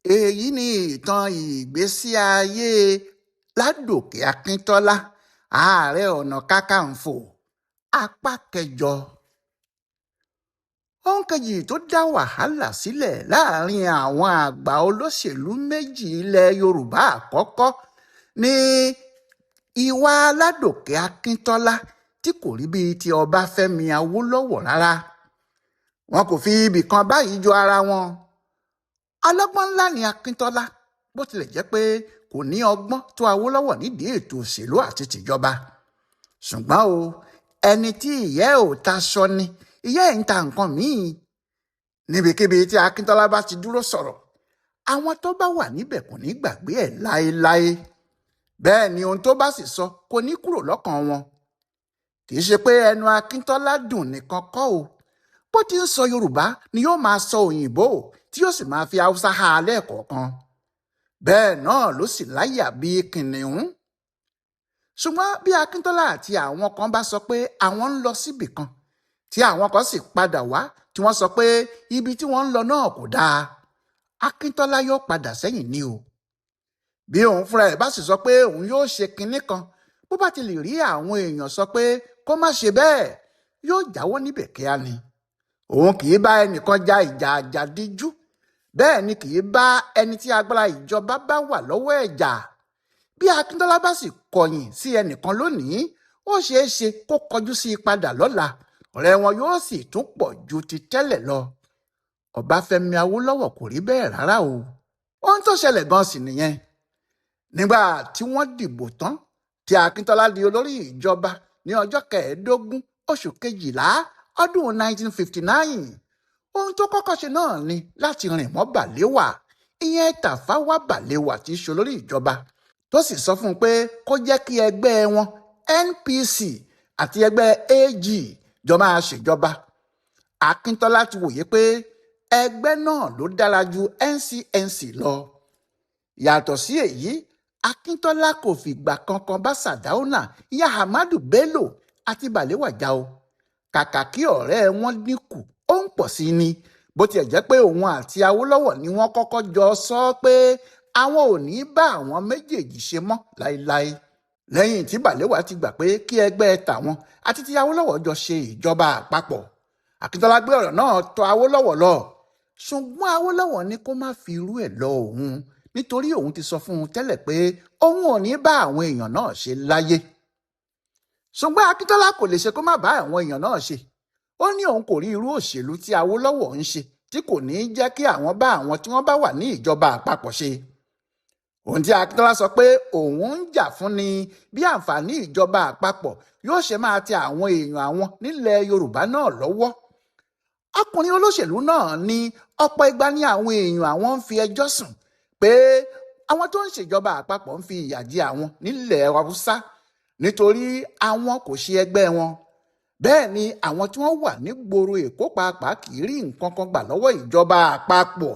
èyí ni ìtàn ìgbésí ayé ládòkè akíntọ́lá ààrẹ ọ̀nà kakanfò apá kẹjọ. ohun kejì tó dá wàhálà sílẹ̀ láàrin àwọn àgbà olóṣèlú méjì ilẹ̀ yorùbá àkọ́kọ́ ni ìwà ládòkè akíntọ́lá tí kò rí bíi ti ọbáfẹ́mi awólọ́wọ̀ rárá. wọn kò fi ibì kan báyìí jọ ara wọn. ọlọ́gbọ́n ńlá ni akíntọ́lá bó tilẹ̀ jẹ́ pé kò ní ọgbọ́n tó awólọ́wọ̀ nídìí ètò òṣèlú àti tìjọba. ṣùgbọ́n o ẹni tí ìyá ẹ̀ ò ta sọ ni ìyá ẹ̀ ń ta nǹkan míì. níbikíbi tí akíntọ́lá bá ti dúró sọ̀rọ̀ àwọn tó bá wà níbẹ̀ kò ní gbàgbé ẹ̀ láéláé. bẹ́ẹ̀ ni ohun tó bá sì sọ kò ní kúrò lọ́kàn wọn. kì í ṣe pé ẹnu akíntọ́lá dùn nìkan kọ́ o, bó ti ń sọ yorùbá ni yóò máa sọ òyìnbó tí yóò sì máa fi haúsá há a lẹ́ẹ̀kọ̀ọ̀kan. bẹ́ẹ̀ náà ló sì láyà bíi kìnìún. ṣùgbọ́n bí akíntọ́lá àti àwọn kan bá sọ pé àwọn ń lọ síbì kan tí àwọn kan sì padà wá tí wọ́n sọ pé ibi tí wọ́n ń lọ náà kò dáa, akíntọ́lá yóò padà sẹ́yìn ni o. bí òun fúnra ẹ̀ bá sì sọ pé òun yóò ṣe kinní kan, bó bá ti lè rí àwọn èèyàn sọ pé kó má ṣe bẹ́ẹ̀ yóò jáwọ́ níbẹ̀ kíá ni. òun kì í bá ẹnìkan ja ìjà àjàdíjú, bẹ́ẹ̀ ni kì í bá ẹni tí agbára ìjọba bá wà lọ́wọ́ ẹ̀ jà. bí akíntọ́lá bá sì kọ̀yìn sí ẹnìkan lónìí, ó ṣeé ṣe kó kọjú sí i padà lọ́la, ọ̀rẹ́ wọn yóò sì tún pọ̀ ju ti tẹ́lẹ̀ lọ. ọbáfẹ́mi awólọ́wọ̀ kò rí bẹ́ẹ̀ rárá o. ohun tó ṣẹlẹ̀ gan sì nìyẹn. nígbà tí wọ́n dìbò tán tí akíntọ́lá di olórí ìjọba ní ọjọ́ 15 oṣù kejìlá ọdún 1959, ohun tó kọ́kọ́ ṣe náà ni láti rìn mọ́ Balewa, ìyẹn Tafawa Balewa tí í ṣe olórí ìjọba, tó sì sọ fún un pé kó jẹ́ kí ẹgbẹ́ wọn NPC àti ẹgbẹ́ AG jọ máa ṣèjọba. akíntọ́lá ti wòye pé ẹgbẹ́ náà ló dára ju NCNC lọ. yàtọ̀ sí èyí, akíntọ́lá kò fìgbà kankan bá Sàdáúnà, ìyá Ahmadu Bello àti Balewa jà o. kàkà kí ọ̀rẹ́ wọn dínkù, ó ń pọ̀ sí ni, bó tiẹ̀ jẹ́ pé òun àti Awólọ́wọ̀ ni wọ́n kọ́kọ́ jọ sọ pé àwọn ò ní bá àwọn méjèèjì ṣe mọ́ láéláé. lẹ́yìn tí Balewa ti gbà pé kí ẹgbẹ́ tàwọn àti ti Awólọ́wọ̀ jọ ṣe ìjọba àpapọ̀, akíntọ́lá gbé ọ̀rọ̀ náà tọ̀ Awólọ́wọ̀ lọ. ṣùgbọ́n Awólọ́wọ̀ ní kó má fi irú ẹ̀ lọ òun, nítorí òun ti sọ fún un tẹ́lẹ̀ pé òun ò ní bá àwọn èèyàn náà ṣe láyé. ṣùgbọ́n akíntọ́lá kò lè ṣe kó má bá àwọn èèyàn náà ṣe. ó ní òun kò rí irú òṣèlú tí Awólọ́wọ̀ ń ṣe tí kò ní í jẹ́ kí àwọn bá àwọn tí wọ́n bá wà ní ìjọba àpapọ̀ ṣe. ohun tí akíntọ́lá sọ pé òun ń jà fún ni bí àǹfààní ìjọba àpapọ̀ yóò ṣe máa tẹ àwọn èèyàn àwọn nílẹ̀ yorùbá náà lọ́wọ́. ọkùnrin olóṣèlú náà ní ọ̀pọ̀ ìgbà ní àwọn èèyàn àwọn ń fi ẹjọ́ sùn pé àwọn tó ń ṣèjọba àpapọ̀ ń fi ìyà jẹ àwọn nílẹ̀ haúsá nítorí àwọn kò ṣe ẹgbẹ́ wọn. bẹ́ẹ̀ ni àwọn tí wọ́n wà nígboro èkó pàápàá kì í rí nǹkan kan gbà lọ́wọ́ ìjọba àpapọ̀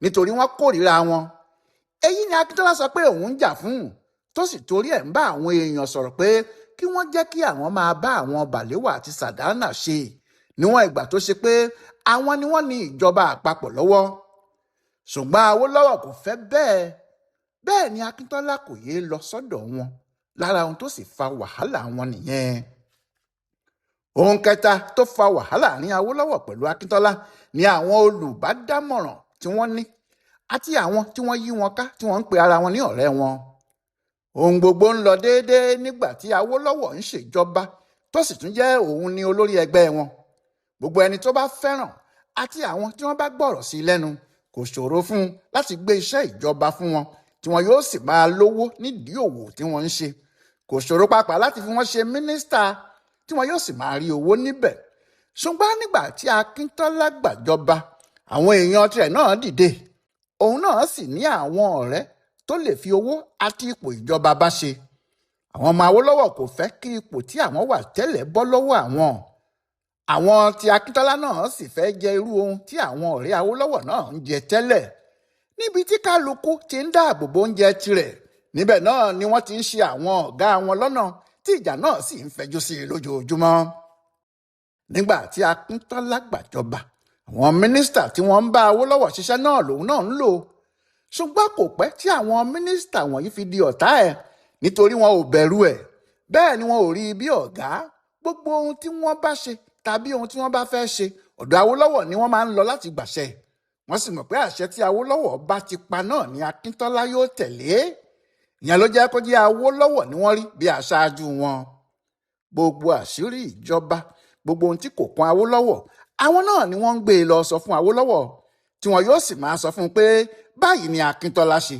nítorí wọ́n kórìíra wọn. èyí ni akíntọ́lá sọ pé òun ń jà fún, tó sì torí ẹ̀ ń bá àwọn èèyàn sọ̀rọ̀ pé kí wọ́n jẹ́ kí àwọn máa bá àwọn Balewa àti Sàdáúnà ṣe níwọ̀n ìgbà tó ṣe pé àwọn ni wọ́n ní ìjọba àpapọ̀ lọ́wọ́. ṣùgbọ́n Awólọ́wọ̀ kò fẹ́ bẹ́ẹ̀. bẹ́ẹ̀ ni akíntọ́lá kò yéé lọ sọ́dọ̀ wọn, lára ohun tó sì fa wàhálà wọn nìyẹn. ohun kẹta tó fa wàhálà ní Awólọ́wọ̀ pẹ̀lú akíntọ́lá ni àwọn olùbádámọ̀ràn tí wọ́n ní àti àwọn tí wọ́n yí wọn ká tí wọ́n ń pe ara wọn ní ọ̀rẹ́ wọn. ohun gbogbo ń lọ déédéé nígbà tí Awólọ́wọ̀ ń ṣèjọba tó sì tún jẹ́ òun ní olórí ẹgbẹ́ wọn. gbogbo ẹni tó bá fẹ́ràn àti àwọn tí wọ́n bá gbọ́rọ̀ sí lẹ́nu kò ṣòro fún un láti gbé iṣẹ́ ìjọba fún wọn tí wọn yóò sì máa lówó nídìí òwò tí wọ́n ń ṣe. kò ṣòro pàápàá láti fi wọ́n ṣe mínísítà tí wọn yóò sì máa rí owó níbẹ̀. ṣùgbọ́n nígbà tí akíntọ́lá gbàjọba, àwọn èèyàn tirẹ̀ náà dìde. òun náà sì ní àwọn ọ̀rẹ́ tó lè fi owó àti ipò ìjọba bá ṣe. àwọn ọmọ Awólọ́wọ̀ kò fẹ́ kí ipò tí àwọn wà tẹ́lẹ̀ bọ́ lọ́wọ́ àwọn. àwọn tí akíntọ́lá náà sì fẹ́ jẹ irú ohun tí àwọn ọ̀rẹ́ Awólọ́wọ̀ náà ń jẹ tẹ́lẹ̀. níbi tí kálukú ti ń dáàbò bo oúnjẹ tirẹ̀, níbẹ̀ náà ni wọ́n ti ń ṣe àwọn ọ̀gá wọn lọ́nà tí ìjà náà sì ń fẹjú sí i lójoojúmọ́. nígbà tí akíntọ́lá gbàjọba, àwọn mínísítà tí wọ́n ń bá Awólọ́wọ̀ ṣiṣẹ́ náà lòun náà ń lò. ṣùgbọ́n kò pẹ́ tí àwọn mínísítà wọ̀nyí fi di ọ̀tá ẹ̀ nítorí wọn ò bẹ̀rù ẹ̀, bẹ́ẹ̀ ni wọn ò rí i bí ọ̀gá. Gbogbo ohun tí wọ́n bá ṣe tàbí ohun tí wọ́n bá fẹ́ ṣe, ọ̀dọ̀ Awólọ́wọ̀ ni wọ́n máa ń lọ láti gbàṣẹ. Wọ́n sì mọ̀ pé àṣẹ tí Awólọ́wọ̀ bá ti pa náà ni Akíntọ́lá yóò tẹ̀lé. Ìyẹn ló jẹ́ kó jẹ́ Awólọ́wọ̀ ni wọ́n rí bí aṣáájú wọn. Gbogbo àṣírí ìjọba, gbogbo ohun tí kò kan Awólọ́wọ̀, àwọn náà ni wọ́n ń gbé e lọ sọ fún Awólọ́wọ̀, tí wọn yóò sì máa sọ fún un pé báyìí ni Akíntọ́lá ṣe.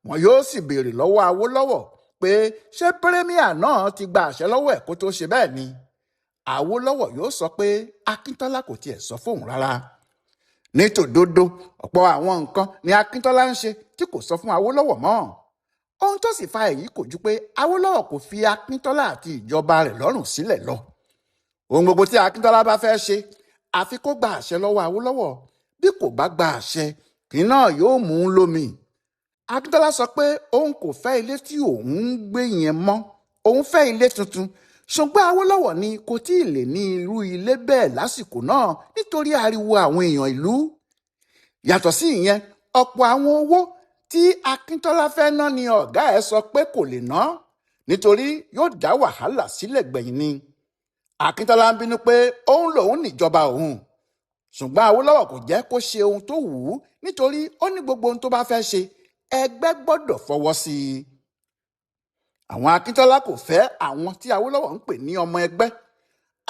Wọn yóò sì béèrè lọ́wọ́ Awólọ́wọ̀ pé ṣé pírémíà náà ti gba àṣẹ lọ́wọ́ ẹ̀ kó tó ṣe bẹ́ẹ̀ ni. Awólọ́wọ̀ yóò sọ pé Akíntọ́lá kò tiẹ̀ sọ fóun rárá. Nítòdodo, ọ̀pọ̀ àwọn nǹkan ni Akíntọ́lá ń ṣe tí kò sọ fún Awólọ́wọ̀ mọ́. Ohun tó sì fa èyí kò ju pé Awólọ́wọ̀ kò fi Akíntọ́lá àti ìjọba rẹ̀ lọ́rùn sílẹ̀ lọ. Ohun gbogbo tí Akíntọ́lá bá fẹ́ ṣe, àfi kó gba àṣẹ lọ́wọ́ Awólọ́wọ̀. Bí kò bá gba àṣẹ, kí náà yóò mú un lómi. Akíntọ́lá sọ pé òun kò fẹ́ ilé tí òun ń gbé yẹn mọ́, òun fẹ́ ilé tuntun. Ṣùgbọ́n Awólọ́wọ̀ ni kò tí ì lè ní irú ilé bẹ́ẹ̀ lásìkò náà nítorí ariwo àwọn èèyàn ìlú. Yàtọ̀ sí ìyẹn, ọ̀pọ̀ àwọn owó tí Akíntọ́lá fẹ́ ná ni ọ̀gá ẹ̀ sọ pé kò lè ná nítorí yóò dá wàhálà sílẹ̀ gbẹ̀yìn ni. Akíntọ́lá ń bínú pé òun lòun níjọba òun. Ṣùgbọ́n Awólọ́wọ̀ kò jẹ́ kó ṣe ohun tó wù ú nítorí ó ní gbogbo ohun tó bá fẹ́ ṣe, ẹgbẹ́ gbọ́dọ̀ fọwọ́ sí i. Àwọn Akíntọ́lá kò fẹ́ àwọn tí Awólọ́wọ̀ ń pè ní ọmọ ẹgbẹ́.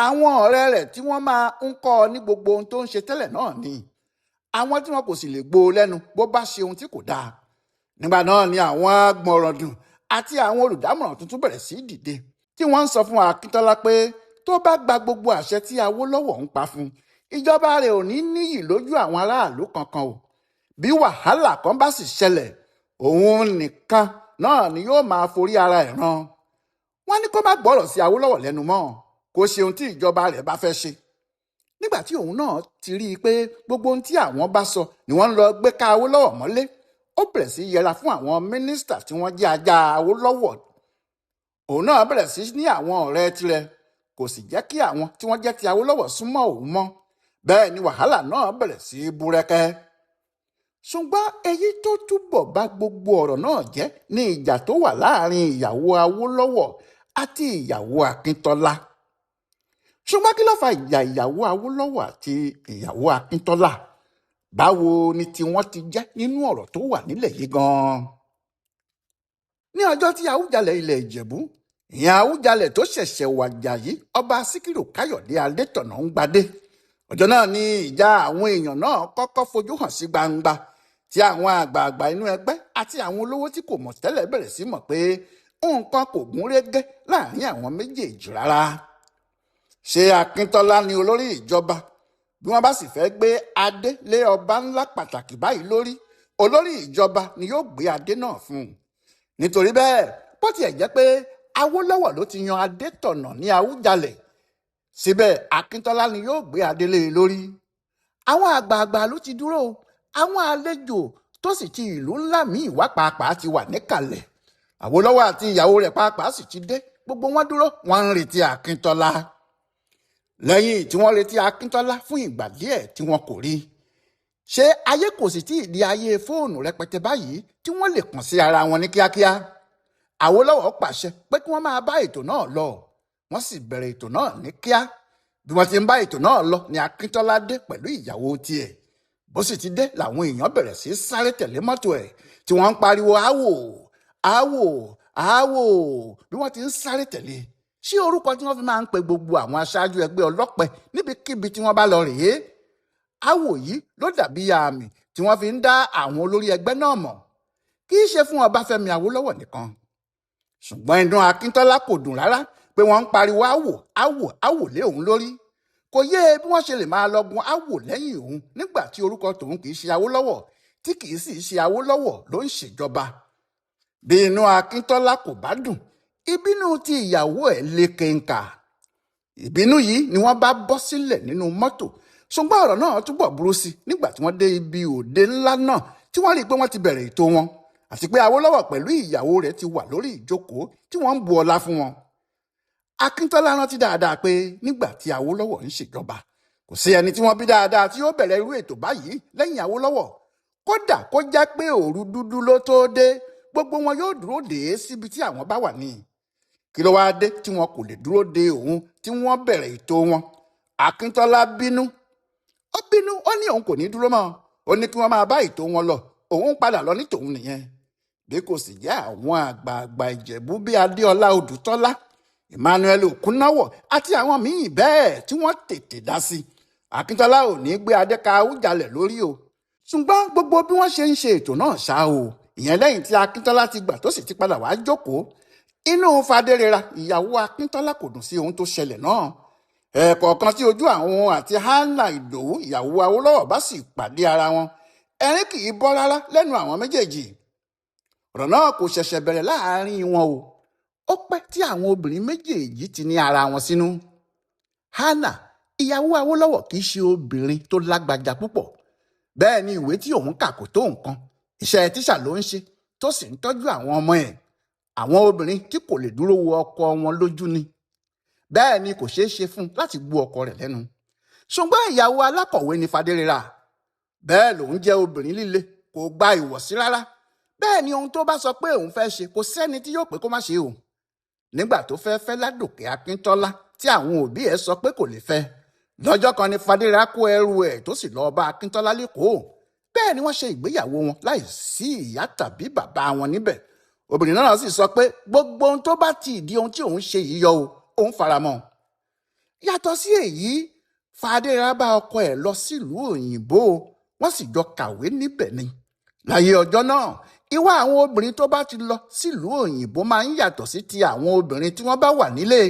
Àwọn ọ̀rẹ́ rẹ̀ tí wọ́n máa ń kọ́ ọ ní gbogbo ohun tó ń ṣe tẹ́lẹ̀ náà ni. Àwọn tí wọn kò sì lè gbọ́ lẹ́nu bó bá ṣe ohun tí kò dáa. Nígbà náà ni àwọn agbọ̀nràndùn àti àwọn olùdámọ̀ràn tuntun bẹ̀rẹ̀ sí dìde, tí wọ́n ń sọ fún Akíntọ́lá pé tó bá gba gbogbo àṣẹ tí Awólọ́wọ̀ ń pa fún, ìjọba rẹ̀ ò ní níyì lójú àwọn aráàlú kankan o. Bí wàhálà kan bá sì ṣẹlẹ̀, òun nìkan náà ni yóò máa forí ara ẹ̀ ràn. Wọ́n ní kó má gbọ́rọ̀ sí Awólọ́wọ̀ lẹ́nu mọ́, kó ṣe ohun tí ìjọba rẹ̀ bá fẹ́ ṣe. Nígbà tí òun náà ti rí i pé gbogbo ohun tí àwọn bá sọ ni wọ́n ń lọ gbé ká Awólọ́wọ̀ mọ́lé, ó bẹ̀rẹ̀ sí yẹra fún àwọn mínísítà tí wọ́n jẹ́ ajá Awólọ́wọ̀. Òun náà bẹ̀rẹ̀ sí ní àwọn ọ̀rẹ́ tirẹ̀, kò sì jẹ́ kí àwọn tí wọ́n jẹ́ ti Awólọ́wọ̀ súnmọ́ òun mọ́. Bẹ́ẹ̀ ni wàhálà náà bẹ̀rẹ̀ sí búrẹ́kẹ́. Ṣùgbọ́n èyí tó túbọ̀ bá gbogbo ọ̀rọ̀ náà jẹ́ ní ìjà tó wà láàrin ìyàwó Awólọ́wọ̀ àti ìyàwó Akíntọ́lá. Ṣùgbọ́n kí ló fa ìjà ìyàwó Awólọ́wọ̀ àti ìyàwó Akíntọ́lá? Báwo ni tiwọn ti jẹ́ nínú ọ̀rọ̀ tó wà nílẹ̀ yìí gan-an? Ní ọjọ́ tí Awùjalẹ̀ ilẹ̀ Ìjẹ̀bú, ìyẹn Awùjalẹ̀ tó ṣẹ̀ṣẹ̀ wàjà yìí, ọba Síkírù Káyọ̀dé Adétọ̀nà ń gbadé. Ọjọ́ náà ni ìjà àwọn èèyàn náà kọ́kọ́ fojú hàn sí gbangba, tí àwọn àgbààgbà inú ẹgbẹ́ àti àwọn olówó tí kò mọ̀ tẹ́lẹ̀ bẹ̀rẹ̀ sí mọ̀ pé nǹkan kò gún régé láàrin àwọn méjèèjì rárá. Ṣé Akíntọ́lá ni olórí ìjọba? Bí wọ́n bá sì fẹ́ gbé adé lé ọba ńlá pàtàkì báyìí lórí, olórí ìjọba ni yóò gbé adé náà fún un. Nítorí bẹ́ẹ̀, bó tiẹ̀ jẹ́ pé Awólọ́wọ̀ ló ti yan Adétọ̀nà ní Awùjalẹ̀, síbẹ̀ Akíntọ́lá ni yóò gbé adé lé e lórí. Àwọn àgbààgbà ló ti dúró, àwọn àlejò tó sì ti ìlú ńlá míì wá pàápàá ti wà níkàlẹ̀. Awólọ́wọ̀ àti ìyàwó rẹ̀ pàápàá sì ti dé, gbogbo wọn dúró, wọ́n ń retí Akíntọ́lá. Lẹ́yìn tí wọ́n retí Akíntọ́lá fún ìgbà díẹ̀ tí wọn kò rí, ṣé ayé kò sì tí ì di ayé fóònù rẹpẹtẹ báyìí tí wọ́n lè kàn sí ara wọn ní kíákíá? Awólọ́wọ̀ pàṣẹ pé kí wọ́n máa bá ètò náà lọ. Wọ́n sì bẹ̀rẹ̀ ètò náà ní kíá. Bí wọ́n ti ń bá ètò náà lọ ni Akíntọ́lá dé pẹ̀lú ìyàwó tiẹ̀. Bó sì ti dé làwọn èèyàn bẹ̀rẹ̀ sí sáré tẹ̀lé mọ́tò ẹ̀, tí wọ́n ń pariwo áwò áwò áwò bí wọ́n ti ń sáré tẹ̀lé. Ṣé orúkọ tí wọ́n fi máa ń pe gbogbo àwọn aṣáájú ẹgbẹ́ ọlọ́pẹ níbikíbi tí wọ́n bá lọ rèé? Áwò yìí ló dàbí àmì tí wọ́n fi ń dá àwọn olórí ẹgbẹ́ náà mọ̀. Kì í ṣe fún Ọbáfẹ́mi Awólọ́wọ̀ nìkan. Ṣùgbọ́n inú Akíntọ́lá kò dùn rárá pé wọ́n ń pariwo áwò áwò áwò lé òun lórí. Kò yé bí wọ́n ṣe lè máa lọ́gun áwò lẹ́yìn òun nígbà tí orúkọ tòun kì í ṣe Awólọ́wọ̀, tí kì í sì ṣe Awólọ́wọ̀ ló ń ṣèjọba. Bí inú Akíntọ́lá kò bá dùn, ìbínú ti ìyàwó ẹ̀ lékè ńkà. Ìbínú yìí ni wọ́n bá bọ́ sílẹ̀ nínú mọ́tò. Ṣùgbọ́n ọ̀rọ̀ náà túbọ̀ burú sí nígbà tí wọ́n dé ibi òde ńlá náà, tí wọ́n rí i pé wọ́n ti bẹ̀rẹ̀ ètò wọn, àti pé Awólọ́wọ̀ pẹ̀lú ìyàwó rẹ̀ ti wà lórí ìjókòó tí wọ́n ń bu ọlá fún wọn. Akíntọ́lá rántí dáadáa pé nígbà tí Awólọ́wọ̀ ń ṣèjọba, kò sí ẹni tí wọ́n bí dáadáa tí yóò bẹ̀rẹ̀ irú ètò báyìí lẹ́yìn Awólọ́wọ̀. kódà kó jẹ́ pé òru dúdú ló tó dé gbogbo wọn yóò dúró dè é síbi tí àwọn bá wà ní. Kí ló wáá dé tí wọn kò lè dúró de òun tí wọ́n bẹ̀rẹ̀ ètò wọn? Akíntọ́lá bínú. Ó ní òun kò ní dúró mọ́. Ó ní kí wọ́n máa bá ètò wọn lọ, òun padà lọ ní tòun nìyẹn. Bí kò sì jẹ́ àwọn àgbààgbà Ìjẹ̀bú bíi Adéọlá Odùtọ́lá, Emmanuel Okunáwọ̀ àti àwọn míì bẹ́ẹ̀ tí wọ́n tètè dá sí. Akíntọ́lá ò ní gbé adé ka Awùjalẹ̀ lórí o. Ṣùgbọ́n gbogbo bí wọ́n ṣe ń ṣe ètò náà ṣá o, ìyẹn lẹ́yìn tí Akíntọ́lá ti gbà tó sì ti padà wá jókòó, inú Fadérera ìyàwó Akíntọ́lá kò dùn sí ohun tó ṣẹlẹ̀ náà. Ẹ̀ẹ̀kọ̀ọ̀kan tí ojú àwọn àti Hánà Ìdòwú ìyàwó Awólọ́wọ̀ bá sì pàdé ara wọn, ẹ̀rín kì í bọ́ rárá lẹ́nu àwọn méjèèjì. Ọ̀rọ̀ náà kò ṣẹ̀ṣẹ̀ bẹ̀rẹ̀ láàárín wọn o. Ó pẹ́ tí àwọn obìnrin méjèèjì ti ní ara wọn sínú. Hánà ìyàwó Awólọ́wọ̀ kì í ṣe obìnrin tó lágbájá púpọ̀. Bẹ́ẹ̀ ni ìwé tí òun kà kò tó nǹkan. Iṣẹ́ tíṣà ló ń ṣe tó sì ń tọ́jú àwọn ọmọ ẹ̀. Àwọn obìnrin tí kò lè dúró wo ọkọ wọn lójú ni. Bẹ́ẹ̀ ni kò ṣeé ṣe fún un láti gbọ́ ọkọ rẹ̀ lẹ́nu. Ṣùgbọ́n ìyàwó alákọ̀wé ni Fadérera. Bẹ́ẹ̀ lòun jẹ́ obìnrin líle, kò gba ìwọ̀sí rárá. Bẹ́ẹ̀ ni ohun tó bá sọ pé òun fẹ́ ṣe kò sẹ́ni tí yóò pé kó má ṣe o. Nígbà tó fẹ́ Ládòkè Akíntọ́lá tí àwọn òbí ẹ̀ sọ pé kò lè fẹ́, lọ́jọ́ kan ni Fadérera kó ẹrù ẹ̀ tó sì lọ́ọ́ bá Akíntọ́lá lÉkòó. Bẹ́ẹ̀ ni wọ́n ṣe ìgbéyàwó wọn láì sí ìyá tàbí bàbá wọn níbẹ̀. Obìnrin náà sì sọ pé gbogbo ohun tó bá ti ìdí ohun tí òun ṣe yìí yọ o, òun faramọ́. Yàtọ̀ sí èyí, Fadérera bá ọkọ ẹ̀ lọ sílùú òyìnbó, wọ́n sì jọ kàwé níbẹ̀ ni. Láyé ọjọ́ náà, ìwà àwọn obìnrin tó bá ti lọ sílùú òyìnbó máa ń yàtọ̀ sí ti àwọn obìnrin tí wọ́n bá wà nílé.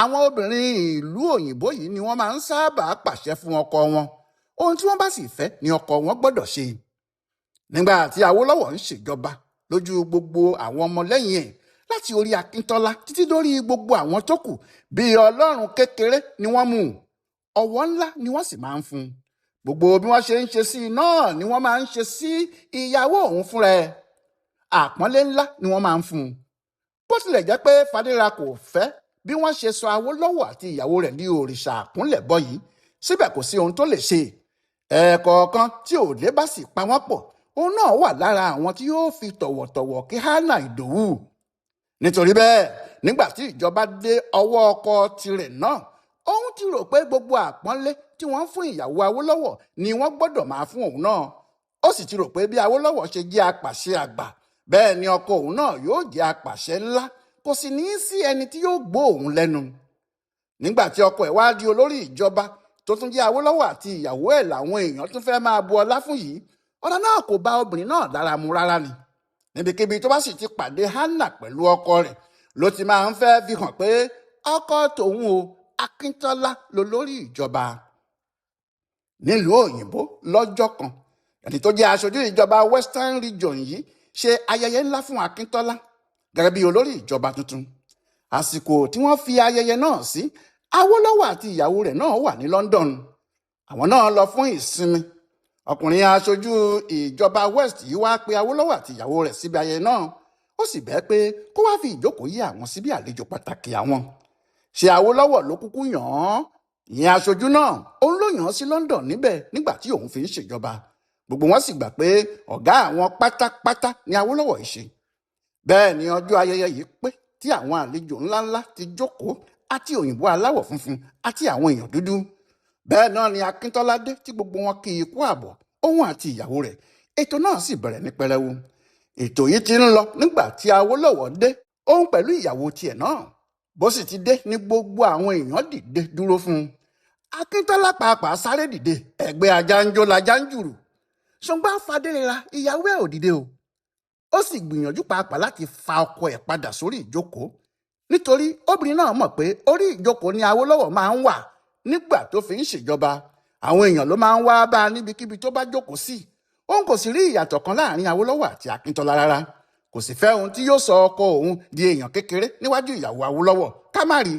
Àwọn obìnrin ìlú òyìnbó yìí ni wọ́n máa ń sábà pàṣẹ fún ọkọ wọn. Ohun tí wọ́n bá sì fẹ́ ni ọkọ wọn gbọ́dọ̀ ṣe. Nígbà tí Awólọ́wọ̀ ń ṣèjọba lójú gbogbo àwọn ọmọlẹ́yìn ẹ̀, láti orí Akíntọ́lá títí dórí gbogbo àwọn tó kù, bí ọlọ́run kékeré ni wọ́n mú. Ọ̀wọ̀ ńlá ni wọ́n sì máa ń fún un. Gbogbo bí wọ́n ṣe ń ṣe sí i náà ni wọ́n máa ń ṣe sí ìyàwó òun fúnra ẹ̀. Àpọ́nlé ńlá ni wọ́n máa ń fún un. Bó tilẹ̀ jẹ́ pé Fadérera kò fẹ́ bí wọ́n ṣe sọ Awólọ́wọ̀ àti ìyàwó rẹ̀ ní òrìṣà àkúnlẹ̀bọ yìí, síbẹ̀ kò sí ohun tó lè ṣe. Ẹ̀ẹ̀kọ̀ọ̀kan tí òde bá sì pa wọ́n pọ̀, òun náà wà lára àwọn tí yóò fi tọ̀wọ̀tọ̀wọ̀ kí Hánà Ìdòwú. Nítorí bẹ́ẹ̀, nígbà tí ìjọba dé ọwọ́ ọkọ tirẹ̀ náà, òun ti rò pé gbogbo àpọ́nlé tí wọ́n fún ìyàwó Awólọ́wọ̀ ni wọ́n gbọ́dọ̀ máa fún òun náà. Ó sì ti rò pé bí Awólọ́wọ̀ ṣe jẹ́ apàṣẹ àgbà, bẹ́ẹ̀ ni ọkọ òun náà yóò jẹ́ apàṣẹ ńlá, kò sì ní í sí ẹni tí yóò gbọ́ òun lẹ́nu. Nígbà tí ọkọ ẹ̀ wá di olórí ìjọba tó tún jẹ́ Awólọ́wọ̀ àti ìyàwó ẹ̀ làwọn èèyàn tún fẹ́ máa bu ọlá fún yìí, ọ̀rọ̀ náà kò bá obìnrin náà lára mu rárá ni. Níbikíbi tó bá sì ti pàdé Hánà pẹ̀lú ọkọ rẹ̀ ló ti máa ń fẹ́ fi hàn pé ọkọ tòun o, Akíntọ́lá lolórí ìjọba. Nílùú òyìnbó lọ́jọ́ kan, ẹni tó jẹ́ aṣojú ìjọba Western Region yìí ṣe ayẹyẹ ńlá fún Akíntọ́lá gẹ́gẹ́ bí olórí ìjọba tuntun. Àsìkò tí wọ́n fi ayẹyẹ náà sí, Awólọ́wọ̀ àti ìyàwó rẹ̀ náà wà ní London. Àwọn náà lọ fún ìsinmi. Ọkùnrin aṣojú ìjọba West yìí wá pe Awólọ́wọ̀ àti ìyàwó rẹ̀ síbi ayẹyẹ náà. Ó sì bẹ́ẹ̀ pé kó wá fi ìjókòó yí àwọn síbi àlejò pàtàkì àwọn. Ṣé Awólọ́wọ̀ ló kúkú yàn án? Ìyẹn aṣojú náà, òun ló yàn án sí London níbẹ̀ nígbà tí òun fi ń ṣèjọba. Gbogbo wọn sì gbà pé ọ̀gá àwọn pátápátá ni Awólọ́wọ̀ yìí ṣe. Bẹ́ẹ̀ ni ọjọ́ ayẹyẹ yìí pé tí àwọn àlejò ńláńlá ti jókòó, àti òyìnbó aláwọ̀ funfun àti àwọn èèyàn dúdú. Bẹ́ẹ̀ náà ni Akíntọ́lá dé tí gbogbo wọn kí i kú àbọ̀, òun àti ìyàwó rẹ̀. Ètò náà sì bẹ̀rẹ̀ ní pẹrẹwu. Ètò yìí ti ń lọ nígbà tí Awólọ́wọ̀ dé, òun pẹ̀lú ìyàwó tiẹ̀ náà. Bó sì ti dé ní gbogbo àwọn èèyàn dìde dúró fún un. Akíntọ́lá pàápàá sáré dìde, ẹ̀gbẹ́ ajá ń jó lajá ń jùrù. Ṣùgbọ́n Fadérera ìyàwó ẹ̀ ò dìde o. Ó sì gbìyànjú pàápàá láti fa ọkọ ẹ̀ padà sórí ìjókòó, nítorí obìnrin náà mọ̀ pé orí ìjókòó ni Awólọ́wọ̀ máa ń wà nígbà tó fi ń ṣèjọba. Àwọn èèyàn ló máa ń wá bá a níbikíbi tó bá jókòó sí. Òun kò sì rí ìyàtọ̀ kan láàrin Awólọ́wọ̀ àti Akíntọ́lá rárá. Kò sì fẹ́ ohun tí yóò sọ ọkọ òun di èèyàn kékeré níwájú ìyàwó Awólọ́wọ̀, ká má rí.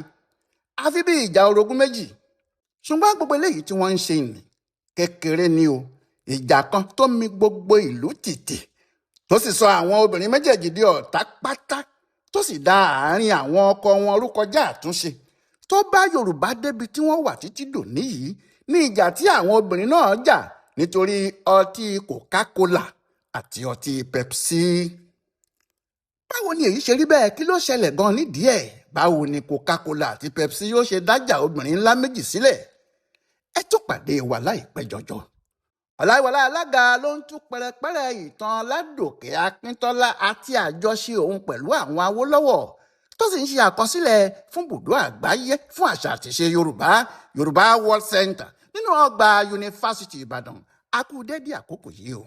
Àfi bí ìjà orogún méjì. Ṣùgbọ́n gbogbo eléyìí tí wọ́n ń ṣe ìní kékeré ni o. Ìjà kan tó mì gbogbo ìlú tìtì, tó sì sọ àwọn obìnrin méjèèjì di ọ̀tá pátá, tó sì dá àárín àwọn ọkọ wọn rú kọjá àtúnṣe, tó bá Yorùbá débi tí wọ́n wà títí dòní yìí, ní ìjà tí àwọn obìnrin náà jà nítorí ọtí Coca-Cola àti ọtí Pepsi. Báwo ni èyí ṣe rí bẹ́ẹ̀? Kí ló ṣẹlẹ̀ gan nídìí ẹ̀? Báwo ni Coca-Cola àti Pepsi yóò ṣe dájà obìnrin ńlá méjì sílẹ̀? Ẹ tún pàdé wa láìpẹ́ jọjọ. Ọláyíwọlá alága ló ń tú pẹrẹpẹrẹ ìtàn Ládòkè Akíntọ́lá àti àjọṣe òun pẹ̀lú àwọn Awólọ́wọ̀ tó sì ń ṣe àkọsílẹ̀ fún bùdó àgbáyé fún àṣà àtìṣe Yorùbá World Center nínú ọgbà yunifásitì Ìbàdàn. A kú dédé àkókò yìí o.